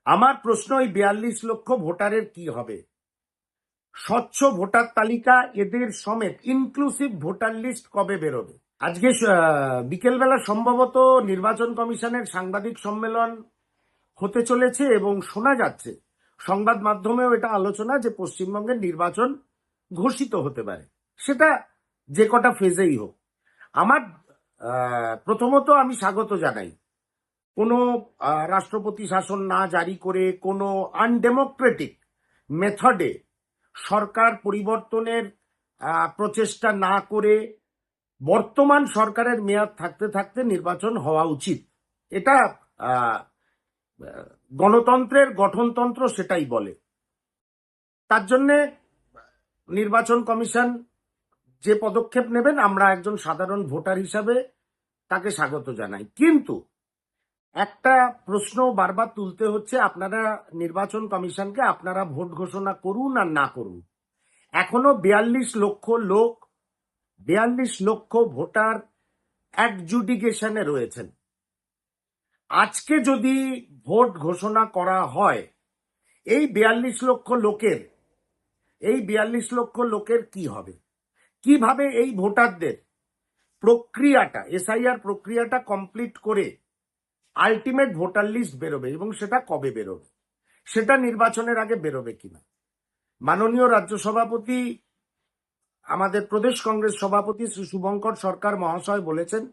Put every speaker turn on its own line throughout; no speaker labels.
আমার প্রশ্ন, ওই 42 লক্ষ ভোটারের কি হবে? স্বচ্ছ ভোটার তালিকা এদের সমেত ইনক্লুসিভ ভোটার লিস্ট কবে বেরোবে? আজকে বিকেলবেলা সম্ভবত নির্বাচন কমিশনের সাংবাদিক সম্মেলন হতে চলেছে এবং শোনা যাচ্ছে সংবাদ মাধ্যমেও এটা আলোচনা যে পশ্চিমবঙ্গের নির্বাচন ঘোষিত হতে পারে, সেটা যে কটা ফেজেই হোক। আমার প্রথমত আমি স্বাগত জানাই কোনো রাষ্ট্রপতি শাসন না জারি করে কোনো আনডেমোক্রেটিক মেথডে সরকার পরিবর্তনের প্রচেষ্টা না করে বর্তমান সরকারের মেয়াদ থাকতে থাকতে নির্বাচন হওয়া উচিত। এটা গণতন্ত্রের গঠনতন্ত্র সেটাই বলে। তার জন্য নির্বাচন কমিশন যে পদক্ষেপ নেবেন আমরা একজন সাধারণ ভোটার হিসাবে তাকে স্বাগত জানাই। কিন্তু একটা প্রশ্ন বারবার তুলতে হচ্ছে, আপনারা নির্বাচন কমিশনকে আপনারা ভোট ঘোষণা করুন আর না করুন, এখনো 42 লক্ষ ভোটার অ্যাডজুডিকেশনে রয়েছেন। আজকে যদি ভোট ঘোষণা করা হয়, এই 42 লক্ষ লোকের কি হবে? কিভাবে এই ভোটারদের প্রক্রিয়াটা, এসআইআর প্রক্রিয়াটা কমপ্লিট করে আলটিমেট ভোটার লিস্ট বেরোবে এবং সেটা কবে বেরোবে, সেটা নির্বাচনের আগে বেরোবে কিনা? মাননীয় রাজ্য সভাপতি, আমাদের প্রদেশ কংগ্রেস সভাপতি শ্রী শুভঙ্কর সরকার মহাশয় বলেছেন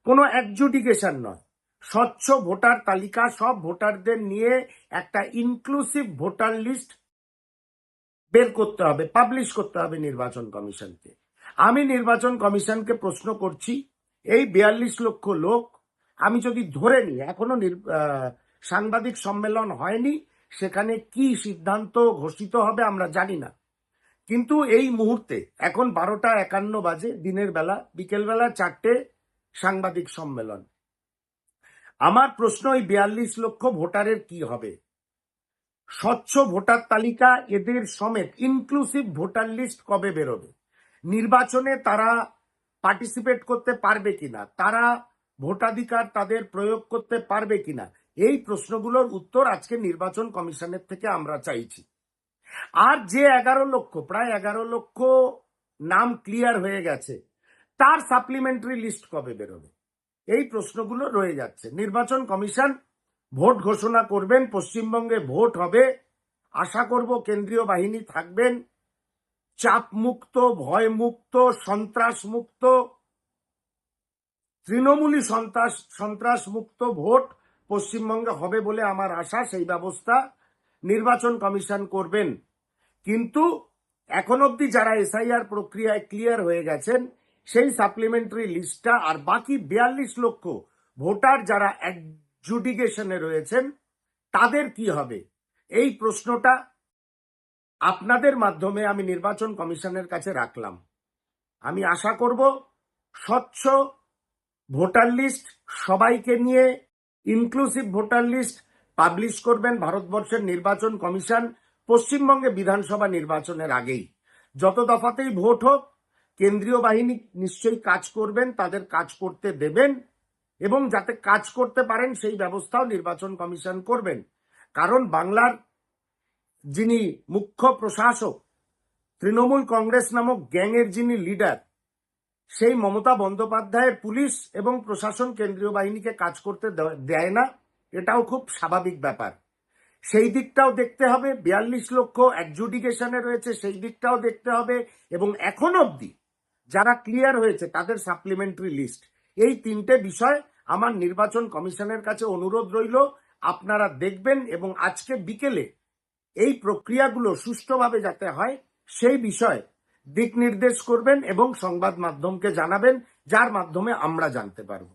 কোনো অ্যাডজুডিকেশন নয়, স্বচ্ছ ভোটার তালিকা, সব ভোটারদের নিয়ে একটা ইনক্লুসিভ ভোটার লিস্ট বের করতে হবে, পাবলিশ করতে হবে নির্বাচন কমিশনকে। আমি নির্বাচন কমিশনকে প্রশ্ন করছি, এই 42 লক্ষ লোক, আমি যদি ধরে নিই এখনো সাংবাদিক সম্মেলন হয়নি, সেখানে কি সিদ্ধান্ত ঘোষিত হবে আমরা জানি না, কিন্তু এই মুহূর্তে এখন 12টা 51 বাজে দিনের বেলা, বিকেলবেলা 4টে সাংবাদিক সম্মেলন। আমার প্রশ্ন, ওই 42 লক্ষ ভোটারের কি হবে? স্বচ্ছ ভোটার তালিকা এদের সমেত ইনক্লুসিভ ভোটার লিস্ট কবে বেরোবে? নির্বাচনে তারা পার্টিসিপেট করতে পারবে কিনা, তারা ভোটাধিকার তাদের প্রয়োগ করতে পারবে কিনা, এই প্রশ্নগুলোর উত্তর আজকে নির্বাচন কমিশনের থেকে আমরা চাইছি। আর যে 11 লক্ষ, প্রায় 11 লক্ষ নাম ক্লিয়ার হয়ে গেছে, তার সাপ্লিমেন্টারি লিস্ট কবে বেরোবে? এই প্রশ্নগুলো রয়ে যাচ্ছে। নির্বাচন কমিশন ভোট ঘোষণা করবেন, পশ্চিমবঙ্গে ভোট হবে, আশা করব কেন্দ্রীয় বাহিনী থাকবেন, চাপ মুক্ত, ভয় মুক্ত, সন্ত্রাস মুক্ত, তৃণমূলী সন্ত্রাস মুক্ত ভোট পশ্চিমবঙ্গে হবে বলে আমার আশা। সেই ব্যবস্থা নির্বাচন কমিশন করবেন। কিন্তু এখন অবধি যারা এসআইআর প্রক্রিয়ায় ক্লিয়ার হয়ে গেছেন, সেই সাপ্লিমেন্টারি লিস্টটা আর বাকি 42 লক্ষ ভোটার যারা অ্যাডজুডিকেশনে রয়েছেন তাদের কি হবে? এই প্রশ্নটা আপনাদের মাধ্যমে আমি নির্বাচন কমিশনের কাছে রাখলাম। আমি আশা করব স্বচ্ছ ভোটার লিস্ট সবাইকে নিয়ে ইনক্লুসিভ ভোটার লিস্ট পাবলিশ করবেন ভারতবর্ষের নির্বাচন কমিশন পশ্চিমবঙ্গে বিধানসভা নির্বাচনের আগেই। যত দফাতেই ভোট হোক, কেন্দ্রীয় বাহিনী নিশ্চয়ই কাজ করবেন, তাদের কাজ করতে দেবেন এবং যাতে কাজ করতে পারেন সেই ব্যবস্থাও নির্বাচন কমিশন করবেন। কারণ বাংলার যিনি মুখ্য প্রশাসক, তৃণমূল কংগ্রেস নামক গ্যাংয়ের যিনি লিডার, সেই মমতা বন্দ্যোপাধ্যায়ের পুলিশ এবং প্রশাসন কেন্দ্রীয় বাহিনীকে কাজ করতে দেয় না, এটাও খুব স্বাভাবিক ব্যাপার। সেই দিকটাও দেখতে হবে। 42 লক্ষ অ্যাডজুডিকেশনে রয়েছে, সেই দিকটাও দেখতে হবে এবং এখন অবধি যারা ক্লিয়ার হয়েছে তাদের সাপ্লিমেন্টারি লিস্ট। এই তিনটে বিষয় আমার নির্বাচন কমিশনের কাছে অনুরোধ রইল, আপনারা দেখবেন এবং আজকে বিকেলে এই প্রক্রিয়াগুলো সুষ্ঠুভাবে যাতে হয় সেই বিষয়ে দিক নির্দেশ করবেন এবং সংবাদ মাধ্যমকে জানাবেন, যার মাধ্যমে আমরা জানতে পারবো।